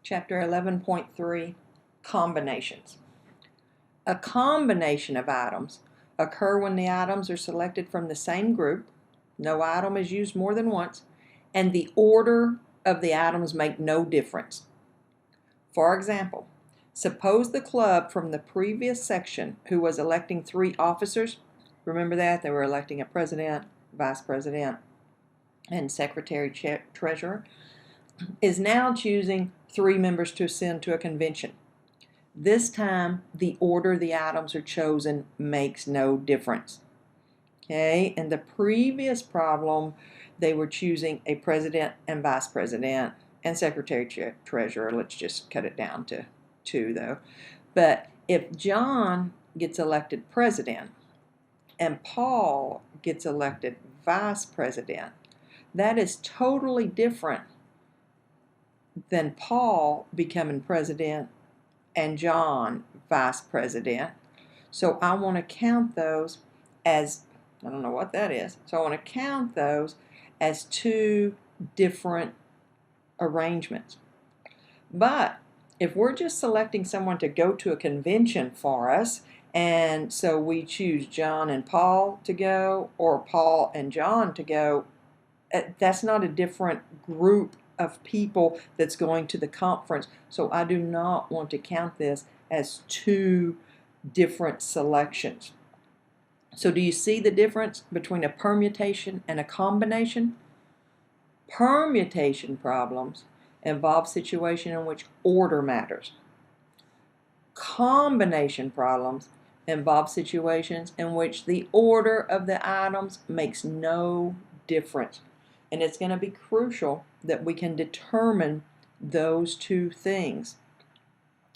Chapter 11.3, Combinations. A combination of items occur when the items are selected from the same group, no item is used more than once, and the order of the items make no difference. For example, suppose the club from the previous section who was electing 3 officers, remember that? They were electing a president, vice president, and secretary-treasurer, is now choosing 3 members to send to a convention. This time, the order the items are chosen makes no difference. Okay, in the previous problem, they were choosing a president and vice president and secretary-treasurer. Let's just cut it down to 2, though. But if John gets elected president and Paul gets elected vice president, that is totally different than Paul becoming president and John vice president. So I want to count those as, I don't know what that is, so I want to count those as 2 different arrangements. But if we're just selecting someone to go to a convention for us, and so we choose John and Paul to go, or Paul and John to go, that's not a different group of people that's going to the conference. So I do not want to count this as 2 different selections. So do you see the difference between a permutation and a combination? Permutation problems involve situations in which order matters. Combination problems involve situations in which the order of the items makes no difference. And it's going to be crucial that we can determine those 2 things.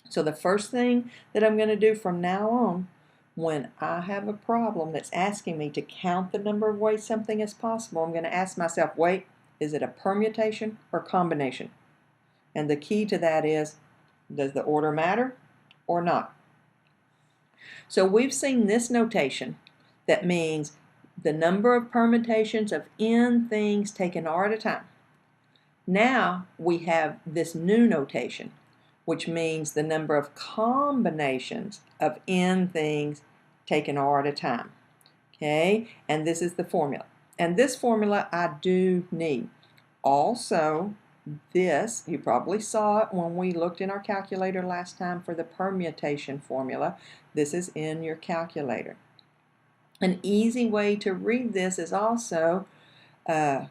So the first thing that I'm going to do from now on, when I have a problem that's asking me to count the number of ways something is possible, I'm going to ask myself, wait, is it a permutation or combination? And the key to that is, does the order matter or not? So we've seen this notation that means the number of permutations of n things taken r at a time. Now we have this new notation, which means the number of combinations of n things taken r at a time. Okay, and this is the formula. And this formula I do need. Also, this, you probably saw it when we looked in our calculator last time for the permutation formula. This is in your calculator. An easy way to read this is also the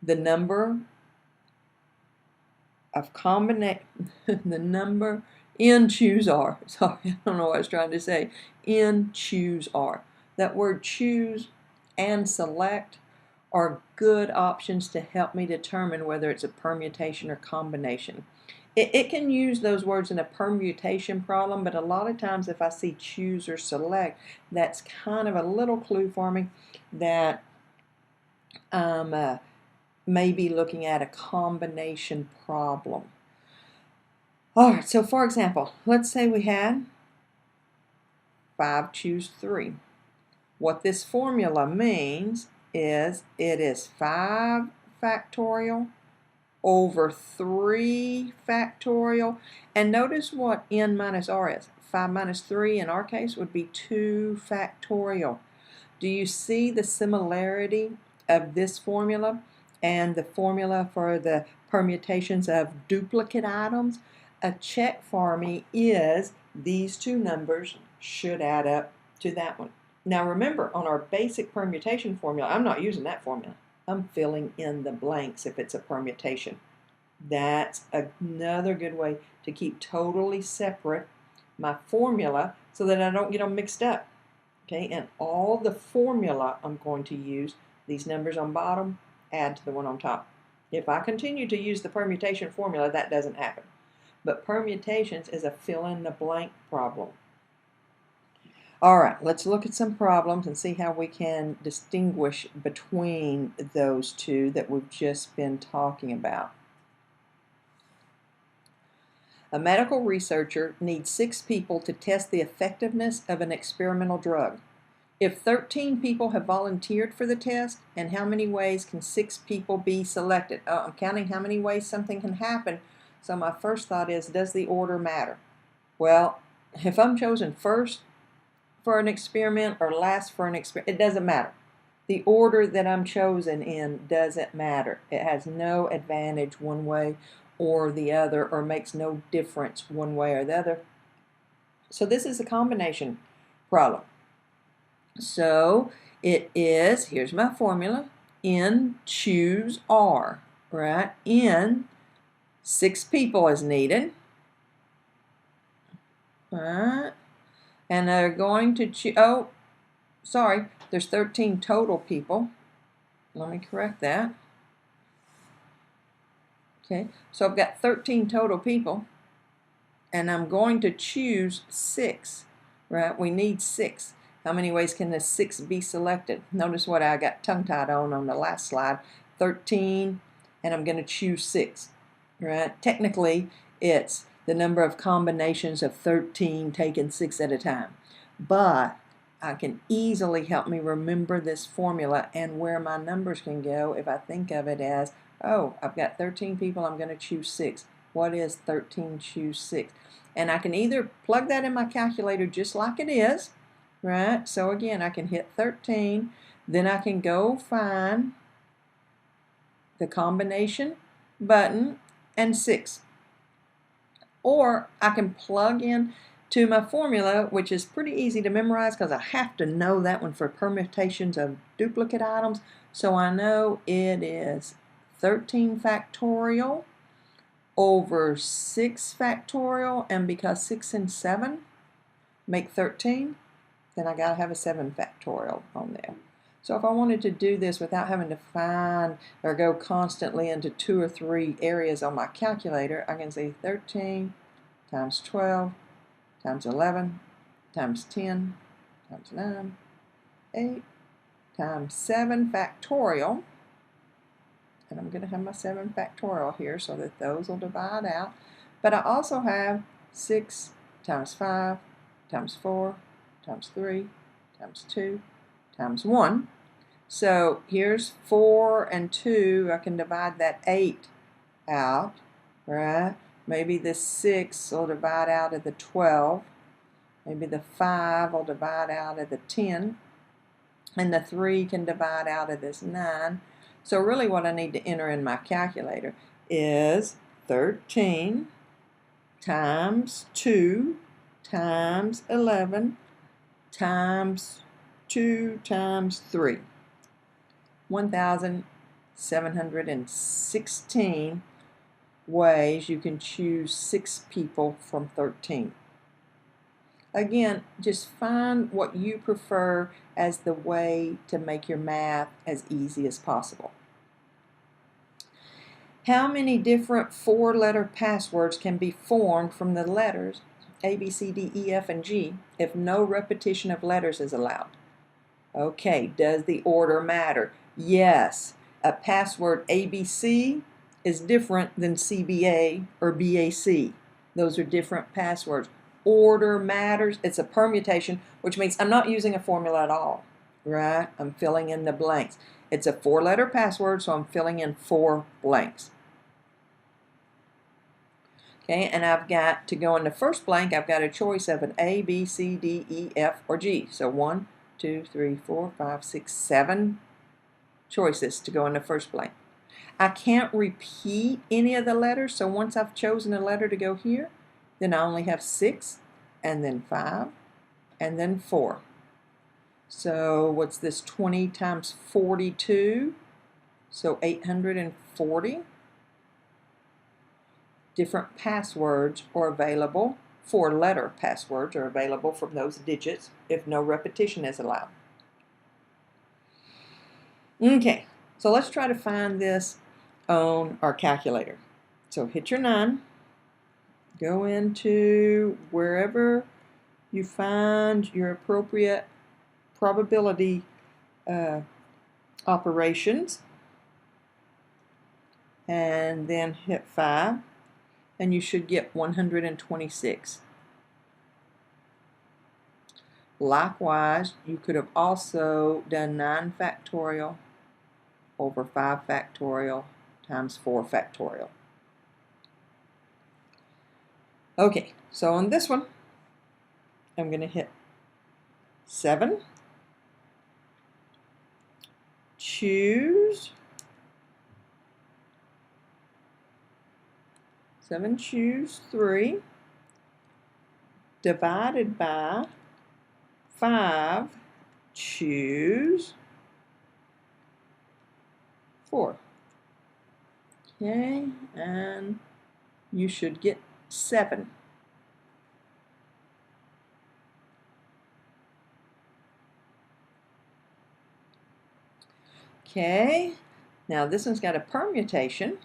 number of the number n choose r. Sorry, I don't know what I was trying to say. N choose r. That word choose and select are good options to help me determine whether it's a permutation or combination. It can use those words in a permutation problem, but a lot of times if I see choose or select, that's kind of a little clue for me that I'm maybe looking at a combination problem. All right, so for example, let's say we had 5 choose 3. What this formula means is it is 5 factorial over 3 factorial. And notice what n minus r is. 5 minus 3 in our case would be 2 factorial. Do you see the similarity of this formula and the formula for the permutations of duplicate items? A check for me is these 2 numbers should add up to that one. Now remember, on our basic permutation formula, I'm not using that formula. I'm filling in the blanks if it's a permutation. That's another good way to keep totally separate my formula so that I don't get them mixed up. Okay, and all the formula I'm going to use, these numbers on bottom, add to the one on top. If I continue to use the permutation formula, that doesn't happen. But permutations is a fill-in-the-blank problem. All right, let's look at some problems and see how we can distinguish between those 2 that we've just been talking about. A medical researcher needs 6 people to test the effectiveness of an experimental drug. If 13 people have volunteered for the test, and how many ways can 6 people be selected? I'm counting how many ways something can happen. So my first thought is, does the order matter? Well, if I'm chosen first for an experiment or last for an experiment, it doesn't matter. The order that I'm chosen in doesn't matter. It has no advantage one way or the other, or makes no difference one way or the other. So this is a combination problem. So it is, here's my formula, N choose R, right? N, 6 people is needed, right? And they're going to choose, oh, sorry, there's 13 total people. Let me correct that. Okay, so I've got 13 total people, and I'm going to choose 6, right? We need 6. How many ways can the 6 be selected? Notice what I got tongue-tied on the last slide. 13, and I'm going to choose 6, right? Technically, it's the number of combinations of 13 taken 6 at a time. But I can easily help me remember this formula and where my numbers can go if I think of it as, oh, I've got 13 people, I'm going to choose 6. What is 13 choose 6? And I can either plug that in my calculator just like it is, right? So again, I can hit 13, then I can go find the combination button and 6. Or I can plug in to my formula, which is pretty easy to memorize because I have to know that one for permutations of duplicate items. So I know it is 13 factorial over 6 factorial, and because 6 and 7 make 13, then I gotta have a 7 factorial on there. So if I wanted to do this without having to find or go constantly into 2 or 3 areas on my calculator, I can say 13 times 12 times 11 times 10 times 9, 8 times 7 factorial. And I'm going to have my 7 factorial here so that those will divide out. But I also have 6 times 5 times 4 times 3 times 2 times 1. So here's 4 and 2. I can divide that 8 out, right? Maybe the 6 will divide out of the 12. Maybe the 5 will divide out of the 10. And the 3 can divide out of this 9. So really what I need to enter in my calculator is 13 times 2 times 11 times 2 times 3. 1,716 ways you can choose 6 people from 13. Again, just find what you prefer as the way to make your math as easy as possible. How many different 4-letter passwords can be formed from the letters A, B, C, D, E, F, and G if no repetition of letters is allowed? Okay, does the order matter? Yes. A password ABC is different than CBA or BAC. Those are different passwords. Order matters. It's a permutation, which means I'm not using a formula at all, right? I'm filling in the blanks. It's a 4-letter password, so I'm filling in 4 blanks. Okay, and I've got to go in the first blank, I've got a choice of an A, B, C, D, E, F, or G. So 1, 2, 3, 4, 5, 6, 7 choices to go in the first blank. I can't repeat any of the letters, so once I've chosen a letter to go here, then I only have 6, and then 5, and then 4. So what's this, 20 times 42? So 840. Different passwords are available, 4-letter passwords are available from those digits if no repetition is allowed. Okay, so let's try to find this on our calculator. So hit your 9, go into wherever you find your appropriate probability operations, and then hit 5. And you should get 126. Likewise, you could have also done 9 factorial over 5 factorial times 4 factorial. Okay, so on this one, I'm going to hit 7, choose 7, choose 3, divided by 5, choose 4. Okay, and you should get 7. Okay, now this one's got a permutation.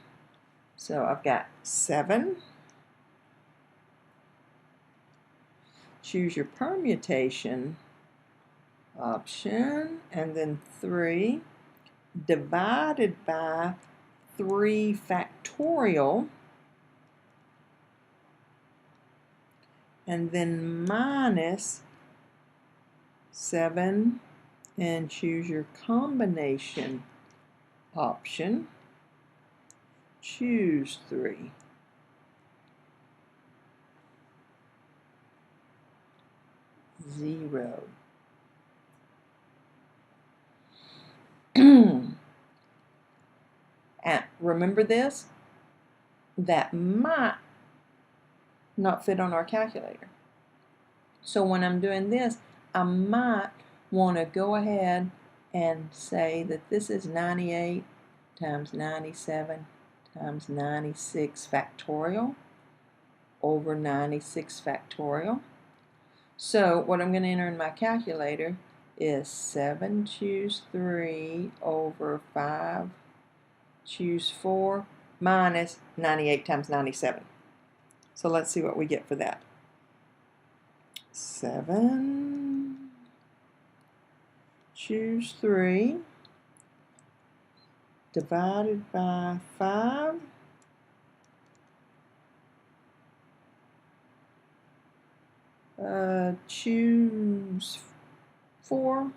So I've got 7. Choose your permutation option, and then 3 divided by 3 factorial, and then minus 7, and choose your combination option. Choose 3. Zero. And remember this? That might not fit on our calculator. So when I'm doing this, I might want to go ahead and say that this is 98 times 97 times 96 factorial over 96 factorial. So what I'm going to enter in my calculator is 7 choose 3 over 5 choose 4 minus 98 times 97. So let's see what we get for that. 7 choose 3 divided by 5 choose 4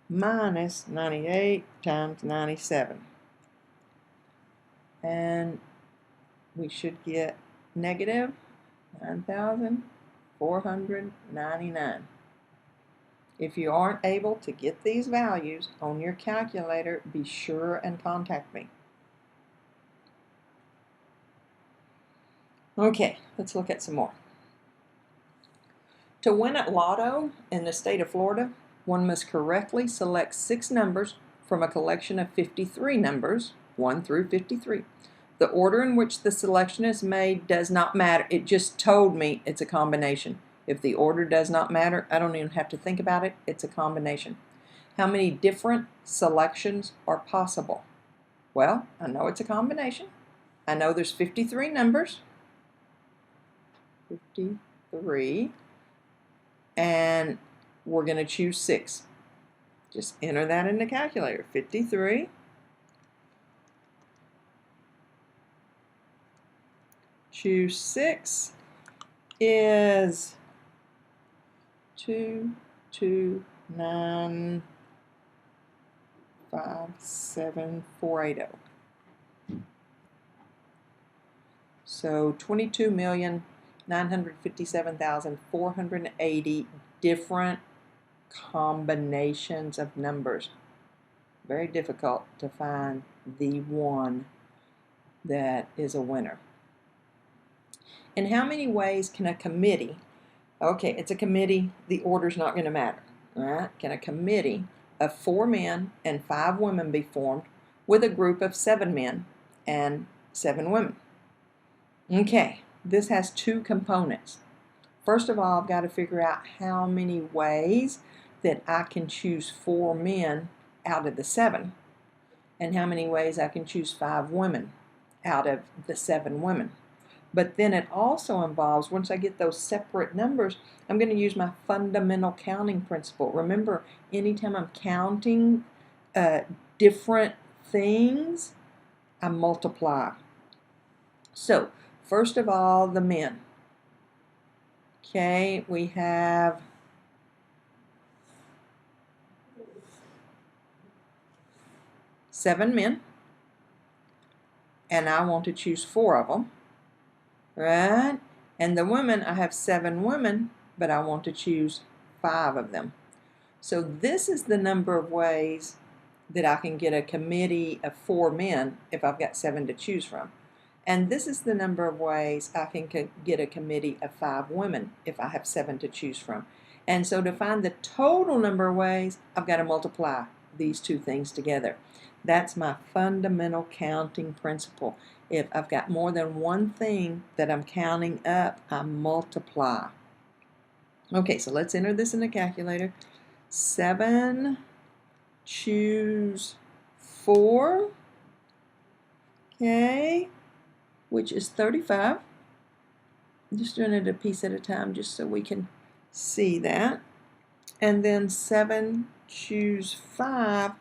minus 98 times 97, and we should get negative 9,499. If you aren't able to get these values on your calculator, be sure and contact me. Okay, let's look at some more. To win at Lotto in the state of Florida, one must correctly select 6 numbers from a collection of 53 numbers, 1 through 53. The order in which the selection is made does not matter. It just told me it's a combination. If the order does not matter, I don't even have to think about it. It's a combination. How many different selections are possible? Well, I know it's a combination. I know there's 53 numbers. 53. And we're going to choose 6. Just enter that in the calculator. 53. Choose 6 is 2, 2, 9, 5, 7, 4, 8, 0. So 22,957,480 different combinations of numbers. Very difficult to find the one that is a winner. In how many ways can a committee, okay, it's a committee, the order's not going to matter, all right? Can a committee of 4 men and 5 women be formed with a group of 7 men and 7 women? Okay, this has 2 components. First of all, I've got to figure out how many ways that I can choose 4 men out of the 7, and how many ways I can choose 5 women out of the 7 women. But then it also involves, once I get those separate numbers, I'm going to use my fundamental counting principle. Remember, anytime I'm counting different things, I multiply. So, first of all, the men. Okay, we have 7 men, and I want to choose 4 of them. right? And the women, I have 7 women, but I want to choose 5 of them. So this is the number of ways that I can get a committee of 4 men if I've got 7 to choose from. And this is the number of ways I can get a committee of 5 women if I have 7 to choose from. And so to find the total number of ways, I've got to multiply these two things together. That's my fundamental counting principle. If I've got more than one thing that I'm counting up, I multiply. Okay, so let's enter this in the calculator. 7, choose 4, okay, which is 35. I'm just doing it a piece at a time just so we can see that. And then 7, choose 5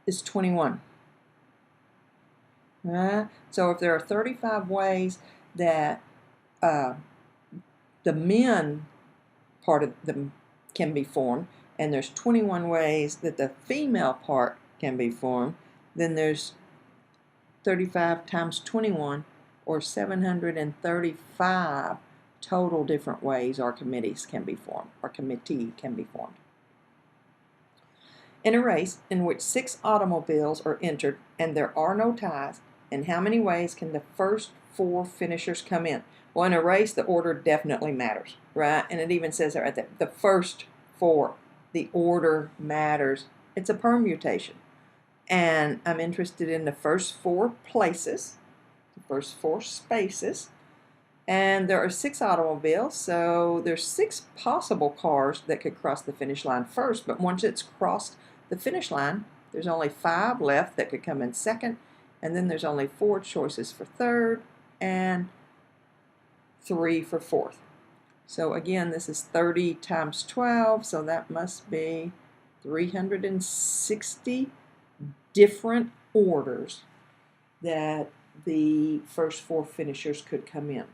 is 21. So if there are 35 ways that the men part of them can be formed, and there's 21 ways that the female part can be formed, then there's 35 times 21, or 735 total different ways our committees can be formed, our committee can be formed. In a race in which 6 automobiles are entered and there are no ties, in how many ways can the first 4 finishers come in? Well, in a race, the order definitely matters, right? And it even says right there, the first 4, the order matters. It's a permutation. And I'm interested in the first 4 places, the first 4 spaces. And there are 6 automobiles, so there's 6 possible cars that could cross the finish line first, but once it's crossed the finish line, there's only 5 left that could come in second, and then there's only 4 choices for third, and 3 for fourth. So again, this is 30 times 12, so that must be 360 different orders that the first 4 finishers could come in.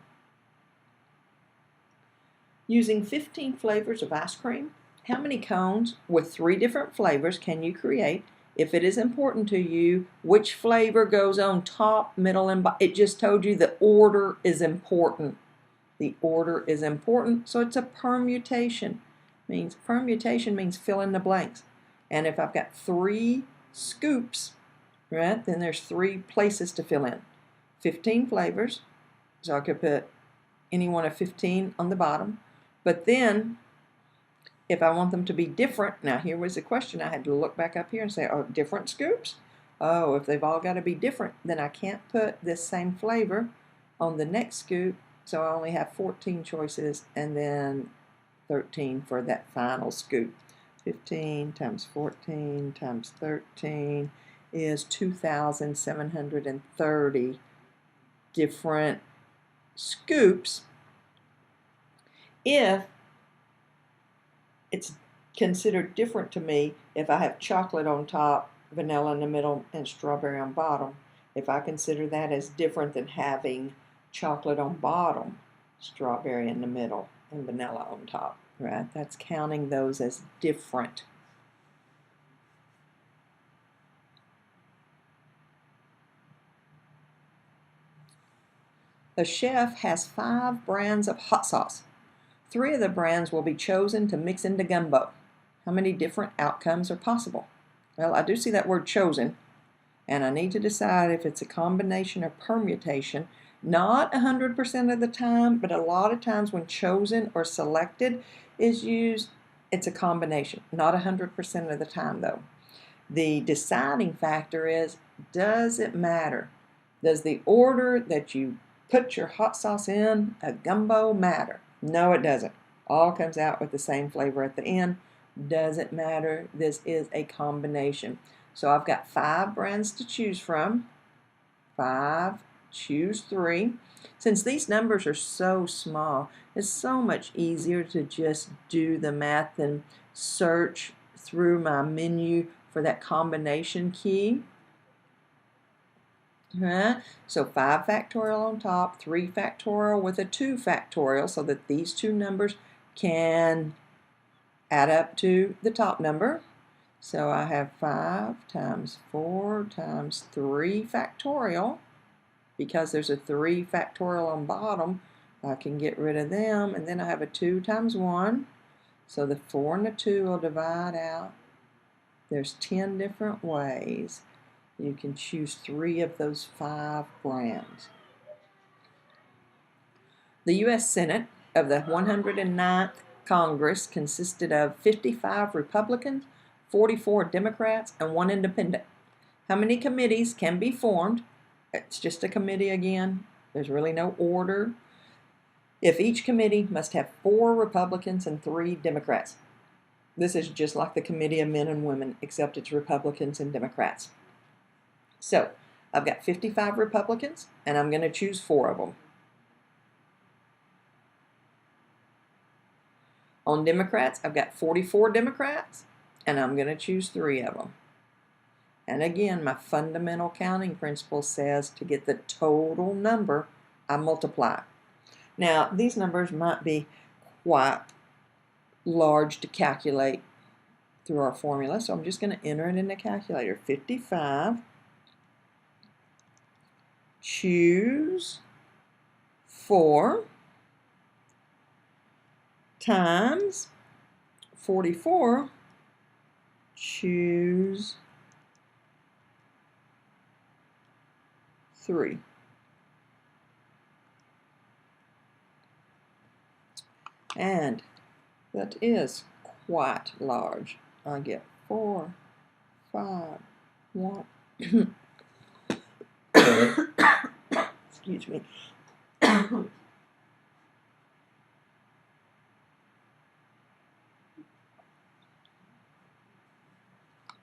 Using 15 flavors of ice cream, how many cones with 3 different flavors can you create? If it is important to you, which flavor goes on top, middle, and bottom? It just told you the order is important. The order is important, so it's a permutation. Permutation means fill in the blanks. And if I've got 3 scoops, right, then there's 3 places to fill in. 15 flavors, so I could put any one of 15 on the bottom. But then, if I want them to be different, now here was the question. I had to look back up here and say, oh, different scoops? Oh, if they've all got to be different, then I can't put this same flavor on the next scoop, so I only have 14 choices and then 13 for that final scoop. 15 times 14 times 13 is 2,730 different scoops. If it's considered different to me if I have chocolate on top, vanilla in the middle, and strawberry on bottom, if I consider that as different than having chocolate on bottom, strawberry in the middle, and vanilla on top, right? That's counting those as different. A chef has 5 brands of hot sauce. 3 of the brands will be chosen to mix into gumbo. How many different outcomes are possible? Well, I do see that word chosen, and I need to decide if it's a combination or permutation. Not 100% of the time, but a lot of times when chosen or selected is used, it's a combination. Not 100% of the time, though. The deciding factor is, does it matter? Does the order that you put your hot sauce in a gumbo matter? No, it doesn't. All comes out with the same flavor at the end. Doesn't matter. This is a combination. So I've got 5 brands to choose from. 5, choose 3. Since these numbers are so small, it's so much easier to just do the math and search through my menu for that combination key. So 5 factorial on top, 3 factorial with a 2 factorial, so that these 2 numbers can add up to the top number. So I have 5 times 4 times 3 factorial because there's a 3 factorial on bottom, I can get rid of them, and then I have a 2 times 1, so the 4 and the 2 will divide out. There's 10 different ways. You can choose 3 of those 5 brands. The U.S. Senate of the 109th Congress consisted of 55 Republicans, 44 Democrats, and 1 independent. How many committees can be formed? It's just a committee again. There's really no order. If each committee must have 4 Republicans and 3 Democrats. This is just like the Committee of Men and Women, except it's Republicans and Democrats. So, I've got 55 Republicans, and I'm going to choose 4 of them. On Democrats, I've got 44 Democrats, and I'm going to choose 3 of them. And again, my fundamental counting principle says to get the total number, I multiply. Now, these numbers might be quite large to calculate through our formula, so I'm just going to enter it in the calculator. 55, choose 4 times 44, choose 3. And that is quite large. I get 4, 5, 1. Excuse me.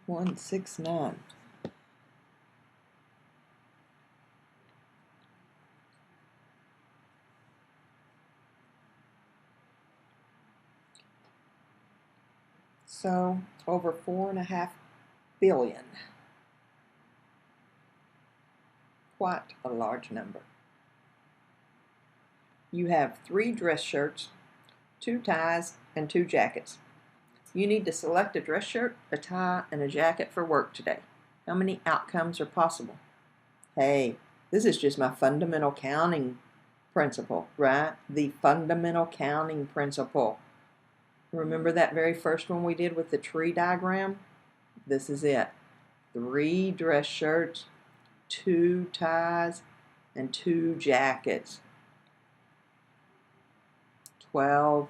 169. So over 4.5 billion. Quite a large number. You have 3 dress shirts, 2 ties, and 2 jackets. You need to select a dress shirt, a tie, and a jacket for work today. How many outcomes are possible? Hey, this is just my fundamental counting principle, right? The fundamental counting principle. Remember that very first one we did with the tree diagram? This is it. 3 dress shirts, 2 ties, and 2 jackets. 12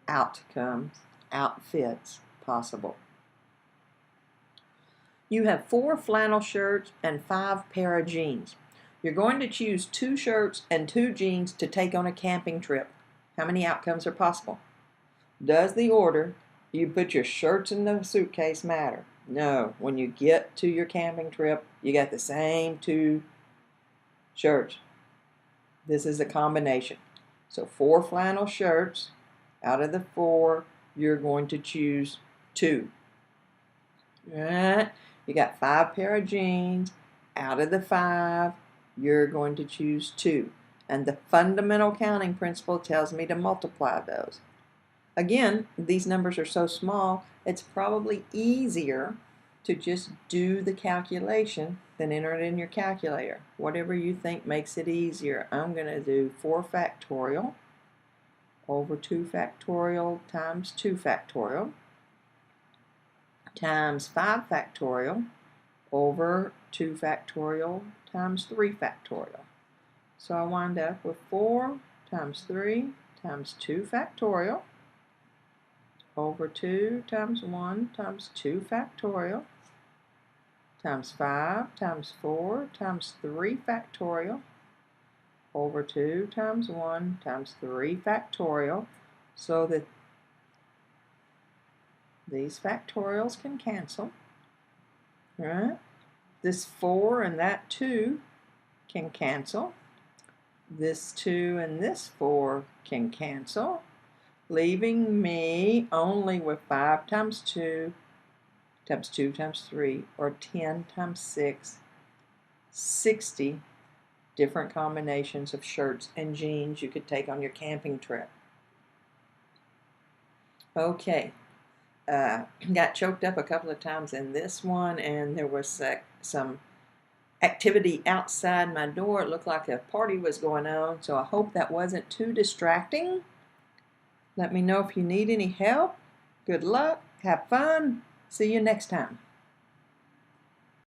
outfits possible. You have 4 flannel shirts and 5 pair of jeans. You're going to choose 2 shirts and 2 jeans to take on a camping trip. How many outcomes are possible? Does the order you put your shirts in the suitcase matter? No. When you get to your camping trip, you got the same 2 shirts. This is a combination. So 4 flannel shirts. Out of the 4, you're going to choose 2. Right? You got 5 pair of jeans. Out of the 5, you're going to choose 2. And the fundamental counting principle tells me to multiply those. Again, these numbers are so small, it's probably easier to just do the calculation than enter it in your calculator. Whatever you think makes it easier. I'm going to do 4 factorial over 2 factorial times 2 factorial times 5 factorial over 2 factorial times 3 factorial. So I wind up with 4 times 3 times 2 factorial over 2 times 1 times 2 factorial times 5 times 4 times 3 factorial over 2 times 1 times 3 factorial, so that these factorials can cancel, right? This 4 and that 2 can cancel. This 2 and this 4 can cancel, leaving me only with 5 times 2 times 2 times 3, or 10 times 6, 60 different combinations of shirts and jeans you could take on your camping trip. Okay, got choked up a couple of times in this one, and there was some activity outside my door. It looked like a party was going on, so I hope that wasn't too distracting. Let me know if you need any help. Good luck. Have fun. See you next time.